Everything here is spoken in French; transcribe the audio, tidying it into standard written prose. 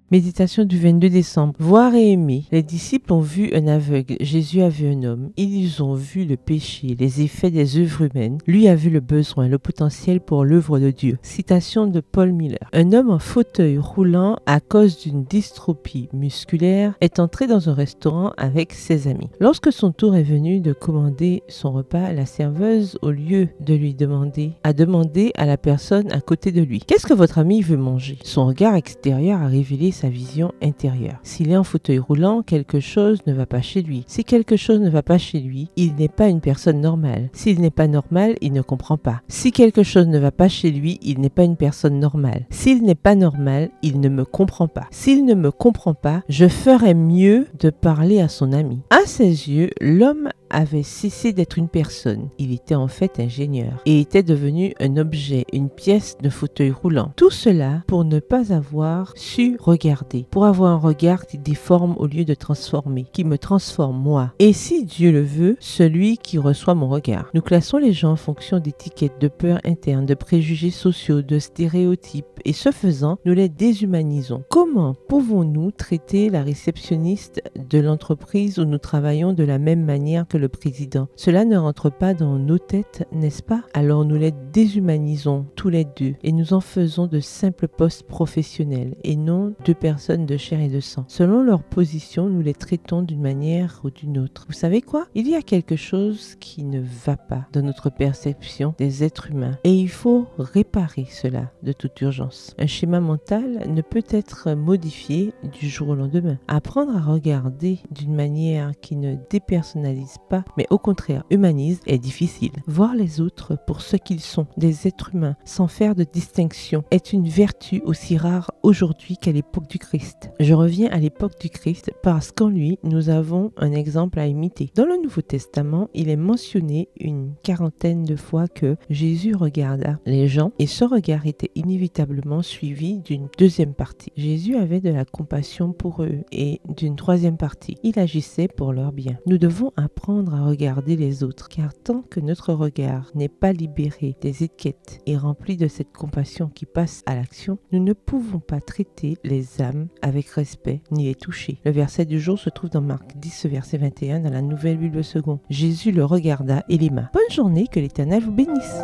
Méditation du 22 décembre. Voir et aimer. Les disciples ont vu un aveugle. Jésus a vu un homme. Ils ont vu le péché, les effets des œuvres humaines. Lui a vu le besoin, le potentiel pour l'œuvre de Dieu. Citation de Paul Miller. Un homme en fauteuil roulant à cause d'une dystrophie musculaire est entré dans un restaurant avec ses amis. Lorsque son tour est venu de commander son repas, la serveuse, au lieu de lui demander, a demandé à la personne à côté de lui: qu'est-ce que votre ami veut manger? Son regard extérieur a révélé sa vision intérieure. S'il est en fauteuil roulant, quelque chose ne va pas chez lui. Si quelque chose ne va pas chez lui, il n'est pas une personne normale. S'il n'est pas normal, il ne comprend pas. Si quelque chose ne va pas chez lui, il n'est pas une personne normale. S'il n'est pas normal, il ne me comprend pas. S'il ne me comprend pas, je ferais mieux de parler à son ami. À ses yeux, l'homme avait cessé d'être une personne. Il était en fait ingénieur et était devenu un objet, une pièce de fauteuil roulant. Tout cela pour ne pas avoir su regarder, pour avoir un regard qui déforme au lieu de transformer, qui me transforme moi. Et si Dieu le veut, celui qui reçoit mon regard. Nous classons les gens en fonction d'étiquettes, de peurs internes, de préjugés sociaux, de stéréotypes et ce faisant, nous les déshumanisons. Comment pouvons-nous traiter la réceptionniste de l'entreprise où nous travaillons de la même manière que le président? Cela ne rentre pas dans nos têtes, n'est-ce pas? Alors nous les déshumanisons tous les deux et nous en faisons de simples postes professionnels et non deux personnes de chair et de sang. Selon leur position, nous les traitons d'une manière ou d'une autre. Vous savez quoi? Il y a quelque chose qui ne va pas dans notre perception des êtres humains et il faut réparer cela de toute urgence. Un schéma mental ne peut être modifié du jour au lendemain. Apprendre à regarder d'une manière qui ne dépersonnalise pas, mais au contraire humanise, est difficile. Voir les autres pour ce qu'ils sont, des êtres humains, sans faire de distinction, est une vertu aussi rare aujourd'hui qu'à l'époque du Christ. Je reviens à l'époque du Christ parce qu'en lui, nous avons un exemple à imiter. Dans le Nouveau Testament, il est mentionné une quarantaine de fois que Jésus regarda les gens et ce regard était inévitablement suivi d'une deuxième partie. Jésus avait de la compassion pour eux et d'une troisième partie. Il agissait pour leur bien. Nous devons apprendre à regarder les autres, car tant que notre regard n'est pas libéré des étiquettes et rempli de cette compassion qui passe à l'action, nous ne pouvons pas traiter les âmes avec respect ni les toucher. Le verset du jour se trouve dans Marc 10, verset 21 dans la Nouvelle Bible seconde. Jésus le regarda et l'aima. Bonne journée, que l'Éternel vous bénisse.